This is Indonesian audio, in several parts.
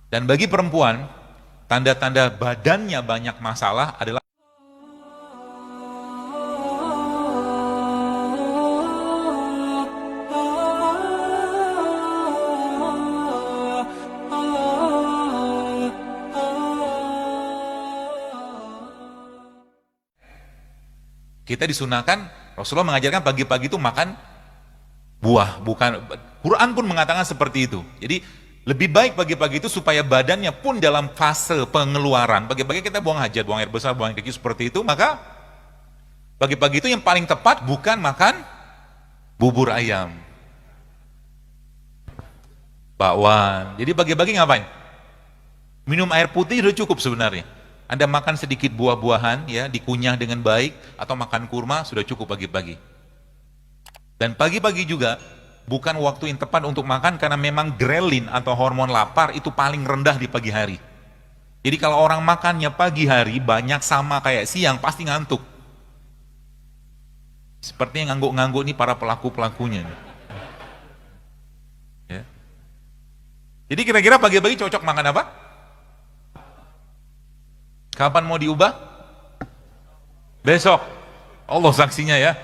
Dan bagi perempuan, tanda-tanda badannya banyak masalah adalah kita disunahkan, Rasulullah mengajarkan pagi-pagi itu makan buah, bukan, Quran pun mengatakan seperti itu. Jadi lebih baik pagi-pagi itu supaya badannya pun dalam fase pengeluaran. Pagi-pagi kita buang hajat, buang air besar, buang air kecil seperti itu, maka pagi-pagi itu yang paling tepat bukan makan bubur ayam, bakwan. Jadi pagi-pagi ngapain? Minum air putih sudah cukup sebenarnya. Anda makan sedikit buah-buahan, ya, dikunyah dengan baik, atau makan kurma sudah cukup pagi-pagi. Dan pagi-pagi juga bukan waktu yang tepat untuk makan karena memang grelin atau hormon lapar itu paling rendah di pagi hari. Jadi kalau orang makannya pagi hari banyak sama kayak siang pasti ngantuk. Seperti yang ngangguk-ngangguk ini para pelaku-pelakunya. Ya. Jadi kira-kira pagi-pagi cocok makan apa? Kapan mau diubah? Besok. Allah saksinya ya.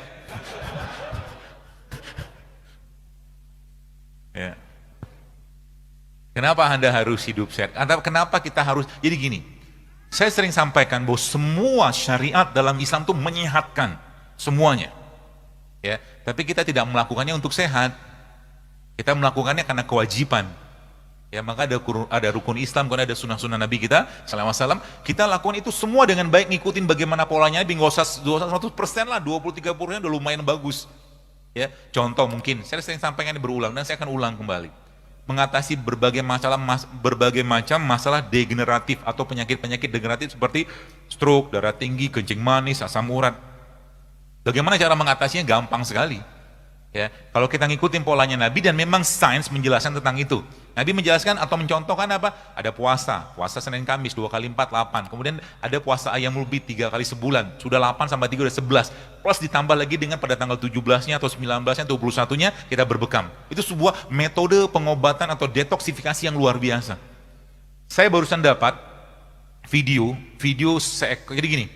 Ya. Kenapa Anda harus hidup sehat? Kenapa kita harus? Jadi gini, saya sering sampaikan bahwa semua syariat dalam Islam itu menyehatkan semuanya. Ya, tapi kita tidak melakukannya untuk sehat. Kita melakukannya karena kewajiban. Ya, maka ada rukun Islam, ada sunnah-sunnah Nabi kita sallallahu alaihi wasallam. Kita lakukan itu semua dengan baik, ngikutin bagaimana polanya, nggak usah 100% lah, 20-30% udah lumayan bagus. Ya, contoh mungkin saya sering sampaikan berulang dan saya akan ulang kembali. Mengatasi berbagai macam masalah degeneratif atau penyakit-penyakit degeneratif seperti stroke, darah tinggi, kencing manis, asam urat. Bagaimana cara mengatasinya? Gampang sekali. Ya, kalau kita ngikutin polanya Nabi dan memang sains menjelaskan tentang itu. Nabi menjelaskan atau mencontohkan apa? Ada puasa Senin Kamis 2 kali 4, 8. Kemudian ada puasa ayam ulbit 3 kali sebulan. Sudah 8 tambah 3 udah 11. Plus ditambah lagi dengan pada tanggal 17-nya atau 19-nya atau 21-nya kita berbekam. Itu sebuah metode pengobatan atau detoksifikasi yang luar biasa. Saya barusan dapat video seekor, jadi gini.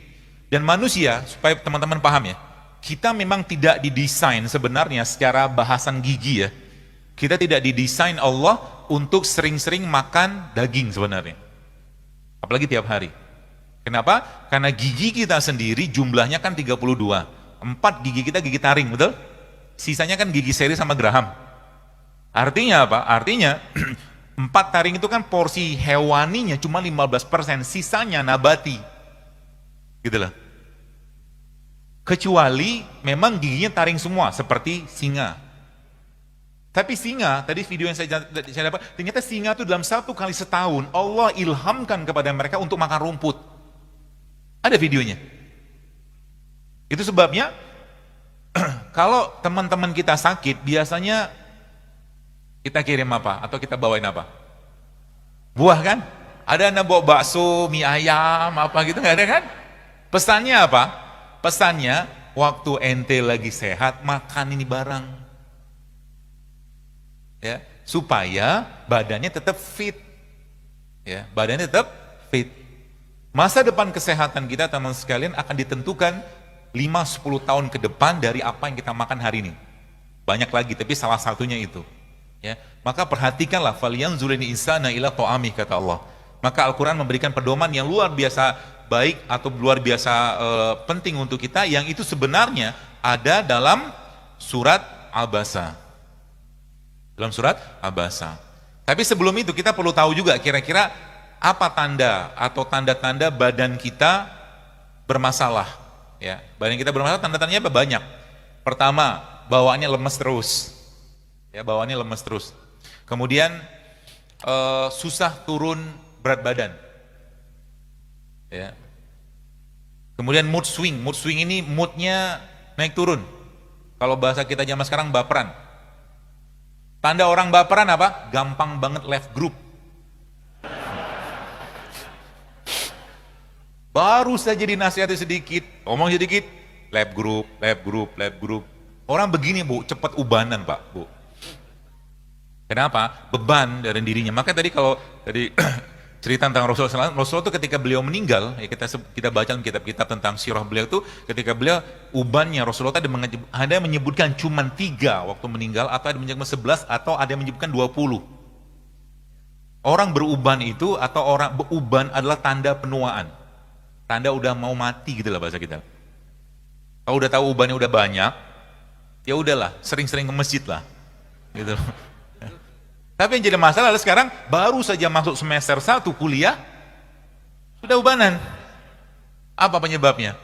Dan manusia, supaya teman-teman paham ya, kita memang tidak didesain sebenarnya secara bahasan gigi ya. Kita tidak didesain Allah untuk sering-sering makan daging sebenarnya. Apalagi tiap hari. Kenapa? Karena gigi kita sendiri jumlahnya kan 32. 4 gigi kita gigi taring, betul? Sisanya kan gigi seri sama geraham. Artinya apa? Artinya 4 taring itu kan porsi hewaninya cuma 15%, sisanya nabati. Gitu loh. Kecuali memang giginya taring semua seperti singa. Tapi singa, tadi video yang saya dapat, ternyata singa itu dalam 1 kali setahun Allah ilhamkan kepada mereka untuk makan rumput. Ada videonya. Itu sebabnya kalau teman-teman kita sakit biasanya kita kirim apa? Atau kita bawain apa? Buah kan? Ada Anda bawa bakso, mie ayam, apa gitu, nggak ada kan? Pesannya apa? Pesannya, waktu ente lagi sehat, makan ini barang. Ya, supaya badannya tetap fit. Ya, badannya tetap fit. Masa depan kesehatan kita, teman sekalian, akan ditentukan 5-10 tahun ke depan dari apa yang kita makan hari ini. Banyak lagi, tapi salah satunya itu. Ya, maka perhatikanlah, falyanzuril insana ila ta'amih, kata Allah. Maka Al-Quran memberikan pedoman yang luar biasa baik atau luar biasa penting untuk kita, yang itu sebenarnya ada dalam surat Abasa. Dalam surat Abasa. Tapi sebelum itu kita perlu tahu juga kira-kira apa tanda atau tanda-tanda badan kita bermasalah. Ya, badan kita bermasalah, tanda-tandanya apa? Banyak. Pertama, bawaannya lemes terus. Ya, bawaannya lemes terus. Kemudian susah turun berat badan. Ya. Kemudian mood swing ini moodnya naik turun. Kalau bahasa kita zaman sekarang baperan. Tanda orang baperan apa? Gampang banget left group. Baru saja dinasihati sedikit, ngomong sedikit, left group. Orang begini Bu, cepat ubanan Pak, Bu. Kenapa? Beban dari dirinya. Maka tadi kalau tadi cerita tentang Rasulullah itu ketika beliau meninggal, ya kita baca dalam kitab-kitab tentang sirah beliau itu, ketika beliau ubannya Rasulullah ada yang menyebutkan cuma 3 waktu meninggal, atau ada yang menyebutkan 11, atau ada yang menyebutkan 20. Orang beruban itu, atau orang beruban adalah tanda penuaan, tanda udah mau mati gitu lah bahasa kita. Kalau udah tahu ubannya udah banyak, ya udahlah, sering-sering ke masjid lah, gitu. Tapi yang jadi masalah adalah sekarang baru saja masuk semester 1 kuliah, sudah ubanan. Apa penyebabnya?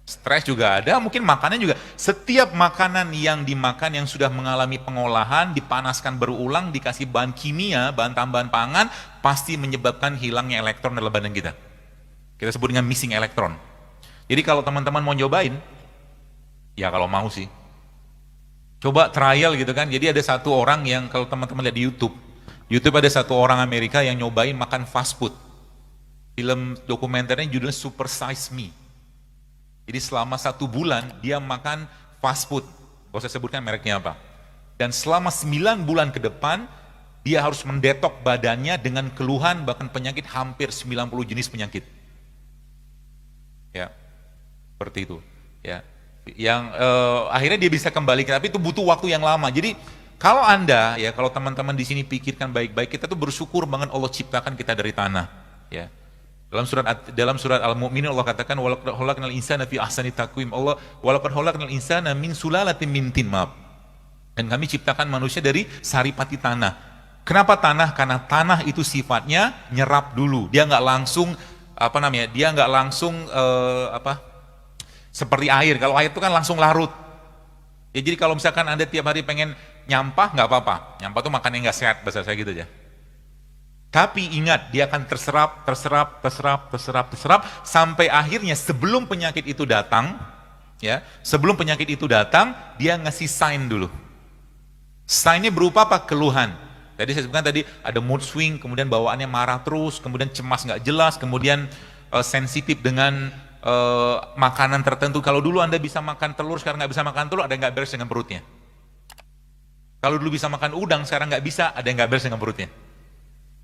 Stres juga ada, mungkin makanan juga. Setiap makanan yang dimakan yang sudah mengalami pengolahan, dipanaskan berulang, dikasih bahan kimia, bahan tambahan pangan, pasti menyebabkan hilangnya elektron dalam badan kita. Kita sebut dengan missing elektron. Jadi kalau teman-teman mau nyobain, ya kalau mau sih, coba trial gitu kan. Jadi ada satu orang yang, kalau teman-teman lihat di YouTube ada satu orang Amerika yang nyobain makan fast food. Film dokumenternya judulnya Super Size Me. Jadi selama 1 bulan dia makan fast food. Gak usah sebutkan mereknya apa. Dan selama 9 bulan ke depan dia harus mendetok badannya dengan keluhan bahkan penyakit hampir 90 jenis penyakit. Ya, seperti itu. Ya. Yang akhirnya dia bisa kembali, tapi itu butuh waktu yang lama. Jadi kalau Anda, ya kalau teman-teman di sini pikirkan baik-baik, kita tuh bersyukur banget Allah ciptakan kita dari tanah. Ya. Dalam surat Al-Mu'minun Allah katakan walaqad khalaqnal insana fi ahsani taqwim. Allah walaqad khalaqnal insana min sulalatin min tin, maaf. Dan kami ciptakan manusia dari saripati tanah. Kenapa tanah? Karena tanah itu sifatnya nyerap dulu. Dia nggak langsung Dia nggak langsung seperti air. Kalau air itu kan langsung larut. Ya jadi kalau misalkan Anda tiap hari pengen nyampah, nggak apa-apa. Nyampah itu makan yang nggak sehat, bahasa saya gitu aja. Tapi ingat, dia akan terserap sampai akhirnya sebelum penyakit itu datang, ya, dia ngasih sign dulu. Signnya berupa apa? Keluhan. Jadi saya sebutkan tadi ada mood swing, kemudian bawaannya marah terus, kemudian cemas nggak jelas, kemudian sensitif dengan makanan tertentu. Kalau dulu Anda bisa makan telur, sekarang nggak bisa makan telur, ada yang nggak beres dengan perutnya. Kalau dulu bisa makan udang, sekarang nggak bisa, ada yang nggak beres dengan perutnya.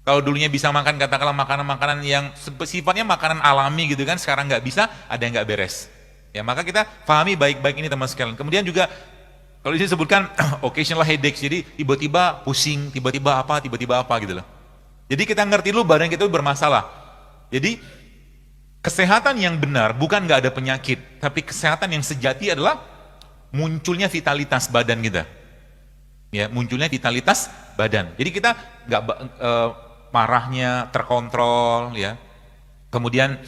Kalau dulunya bisa makan katakanlah makanan-makanan yang sifatnya makanan alami gitu kan, sekarang nggak bisa, ada yang nggak beres. Ya maka kita pahami baik-baik ini teman sekalian. Kemudian juga kalau disebutkan occasional headaches, jadi tiba-tiba pusing, tiba-tiba apa gitu loh. Jadi kita ngerti dulu badan kita itu bermasalah. Jadi kesehatan yang benar bukan nggak ada penyakit, tapi kesehatan yang sejati adalah munculnya vitalitas badan kita. Ya, munculnya vitalitas badan. Jadi kita nggak marahnya terkontrol, ya. Kemudian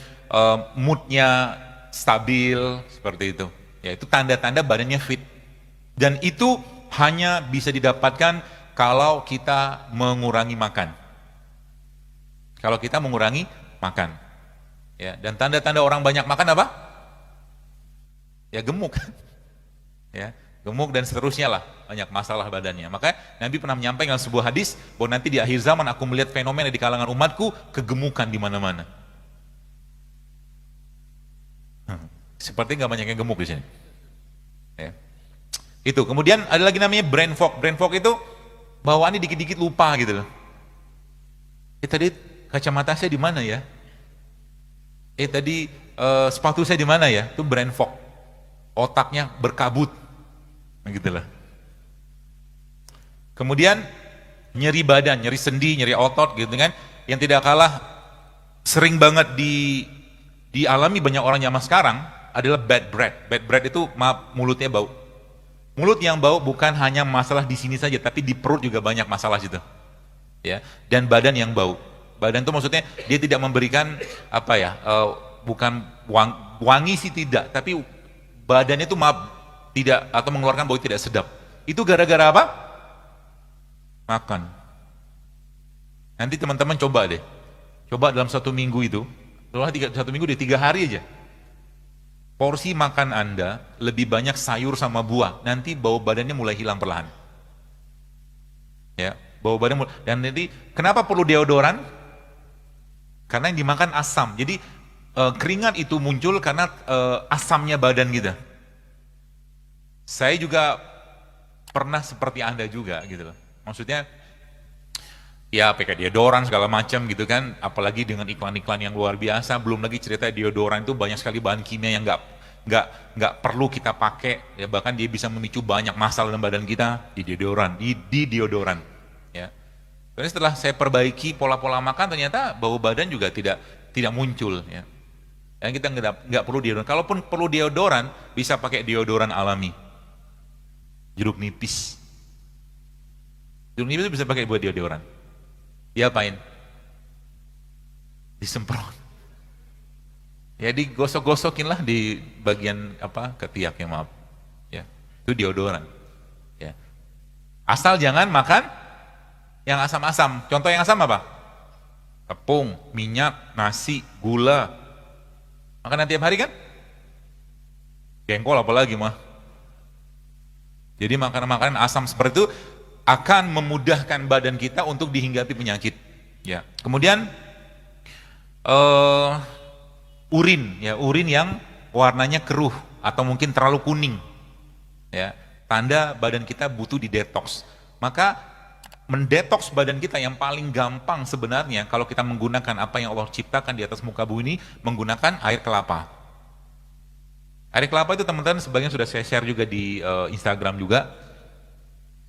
moodnya stabil seperti itu. Ya, itu tanda-tanda badannya fit. Dan itu hanya bisa didapatkan kalau kita mengurangi makan. Kalau kita mengurangi makan. Ya, dan tanda-tanda orang banyak makan apa? Ya gemuk. Ya, gemuk dan seterusnya lah, banyak masalah badannya. Maka Nabi pernah menyampaikan dalam sebuah hadis bahwa nanti di akhir zaman aku melihat fenomena di kalangan umatku, kegemukan di mana-mana. Seperti nggak banyak yang gemuk di sini. Ya. Itu. Kemudian ada lagi namanya brain fog. Brain fog itu bawaannya dikit-dikit lupa gitu loh. Tadi kacamata saya di mana ya? Tadi sepatu saya di mana ya? Itu brain fog. Otaknya berkabut. Gitu lah. Kemudian nyeri badan, nyeri sendi, nyeri otot gitu kan, yang tidak kalah sering banget dialami banyak orang zaman sekarang adalah bad breath. Bad breath itu mulutnya bau. Mulut yang bau bukan hanya masalah di sini saja, tapi di perut juga banyak masalah situ. Ya, dan badan yang bau. Badan itu maksudnya dia tidak memberikan bukan wangi sih tidak, tapi badannya itu tidak, atau mengeluarkan bau tidak sedap. Itu gara-gara apa? Makan. Nanti teman-teman coba deh. Coba dalam 1 minggu itu, setelah 1 minggu di 3 hari aja. Porsi makan Anda lebih banyak sayur sama buah. Nanti bau badannya mulai hilang perlahan. Ya, bau badan dan nanti kenapa perlu deodoran? Karena yang dimakan asam. Jadi keringat itu muncul karena asamnya badan kita. Saya juga pernah seperti Anda juga gitu loh. Maksudnya Ya pakai deodoran segala macam gitu kan, apalagi dengan iklan-iklan yang luar biasa, belum lagi cerita deodoran itu banyak sekali bahan kimia yang nggak perlu kita pakai, ya bahkan dia bisa memicu banyak masalah dalam badan kita di deodoran, di deodoran, ya. Tapi setelah saya perbaiki pola-pola makan, ternyata bau badan juga tidak muncul, ya. Dan kita nggak perlu deodoran. Kalaupun perlu deodoran, bisa pakai deodoran alami, jeruk nipis. Jeruk nipis itu bisa pakai buat deodoran. Diapain? Disemprot. Ya digosok-gosokin lah di bagian apa ketiak ya, maaf. Ya, itu deodoran. Ya. Asal jangan makan yang asam-asam. Contoh yang asam apa? Tepung, minyak, nasi, gula. Makan tiap hari kan? Jengkol apalagi mah. Jadi makanan-makanan asam seperti itu akan memudahkan badan kita untuk dihinggapi penyakit. Ya. Kemudian urin, ya urin yang warnanya keruh atau mungkin terlalu kuning, ya tanda badan kita butuh didetoks. Maka mendetoks badan kita yang paling gampang sebenarnya kalau kita menggunakan apa yang Allah ciptakan di atas muka bumi ini, menggunakan air kelapa. Air kelapa itu teman-teman sebagian sudah saya share juga di Instagram juga.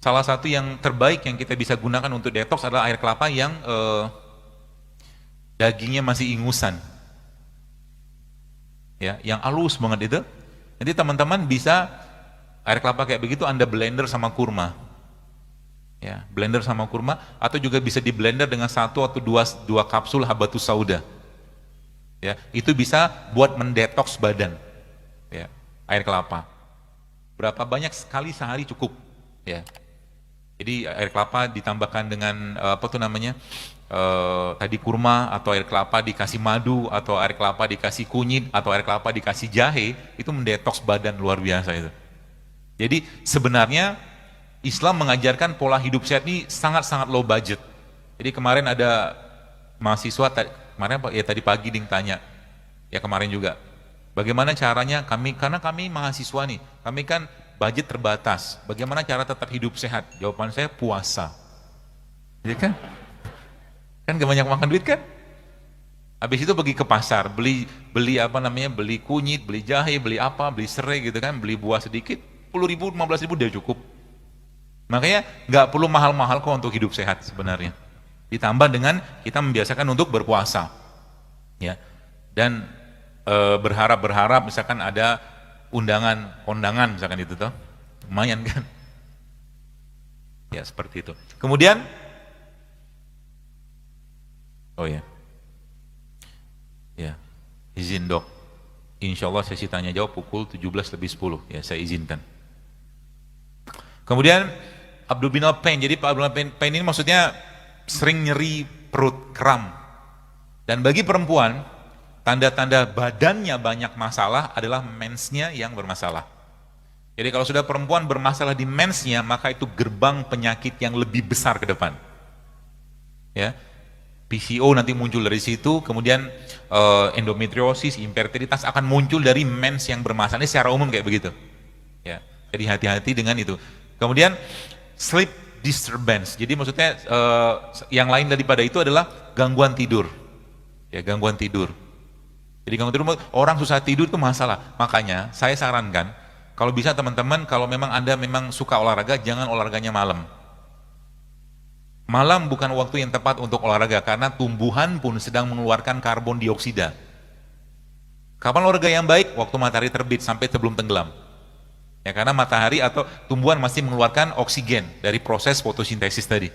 Salah satu yang terbaik yang kita bisa gunakan untuk detox adalah air kelapa yang dagingnya masih ingusan, ya, yang halus banget itu. Jadi teman-teman bisa air kelapa kayak begitu Anda blender sama kurma, ya, blender sama kurma, atau juga bisa di blender dengan 1 atau 2 kapsul habatus sauda, ya, itu bisa buat mendetoks badan, ya, air kelapa. Berapa banyak sekali sehari cukup, ya. Jadi air kelapa ditambahkan dengan apa tuh namanya tadi kurma, atau air kelapa dikasih madu, atau air kelapa dikasih kunyit, atau air kelapa dikasih jahe, itu mendetoks badan luar biasa itu. Jadi sebenarnya Islam mengajarkan pola hidup sehat ini sangat-sangat low budget. Jadi kemarin ada mahasiswa kemarin ya tadi pagi ding tanya, ya kemarin juga, bagaimana caranya karena kami mahasiswa nih, kami kan budget terbatas, bagaimana cara tetap hidup sehat? Jawaban saya puasa. Ya kan? Kan gak banyak makan duit kan? Habis itu pergi ke pasar, beli apa namanya, beli kunyit, beli jahe, beli apa, beli serai gitu kan, beli buah sedikit, 10.000, 15.000 udah cukup. Makanya gak perlu mahal-mahal kok untuk hidup sehat sebenarnya. Ditambah dengan kita membiasakan untuk berpuasa, ya. Dan berharap misalkan ada kondangan misalkan itu toh, lumayan kan, ya seperti itu. Kemudian ya izin dok, insya Allah sesi tanya jawab pukul 17:10 ya, saya izinkan. Kemudian abdominal pain, jadi abdominal pain ini maksudnya sering nyeri perut, kram. Dan bagi perempuan, tanda-tanda badannya banyak masalah adalah mensnya yang bermasalah. Jadi kalau sudah perempuan bermasalah di mensnya, maka itu gerbang penyakit yang lebih besar ke depan. Ya, PCO nanti muncul dari situ, kemudian endometriosis, infertilitas akan muncul dari mens yang bermasalah. Ini secara umum kayak begitu. Ya, jadi hati-hati dengan itu. Kemudian sleep disturbance. Jadi maksudnya yang lain daripada itu adalah gangguan tidur. Ya, gangguan tidur. Jadi gangguan tidur, orang susah tidur itu masalah. Makanya saya sarankan, kalau bisa teman-teman, kalau memang Anda memang suka olahraga, jangan olahraganya malam. Malam bukan waktu yang tepat untuk olahraga, karena tumbuhan pun sedang mengeluarkan karbon dioksida. Kapan olahraga yang baik? Waktu matahari terbit sampai sebelum tenggelam. Ya, karena matahari atau tumbuhan masih mengeluarkan oksigen dari proses fotosintesis tadi.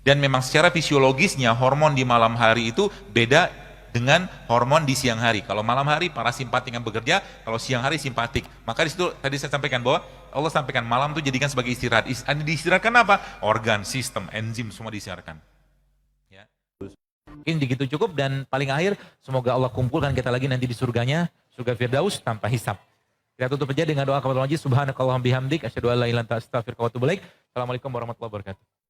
Dan memang secara fisiologisnya hormon di malam hari itu beda dengan hormon di siang hari. Kalau malam hari parasimpatik yang bekerja, kalau siang hari simpatik. Maka di situ tadi saya sampaikan bahwa Allah sampaikan malam itu jadikan sebagai istirahat. Diistirahatkan apa? Organ, sistem, enzim semua diistirahatkan. Ya. Mungkin begitu cukup, dan paling akhir semoga Allah kumpulkan kita lagi nanti di surganya, surga Firdaus tanpa hisab. Kita tutup aja dengan doa kepada Allah. Subhanakallahumma bihamdik asyhadu an la ilaha illa anta astaghfiruka wa atubu ilaik. Assalamualaikum warahmatullahi wabarakatuh.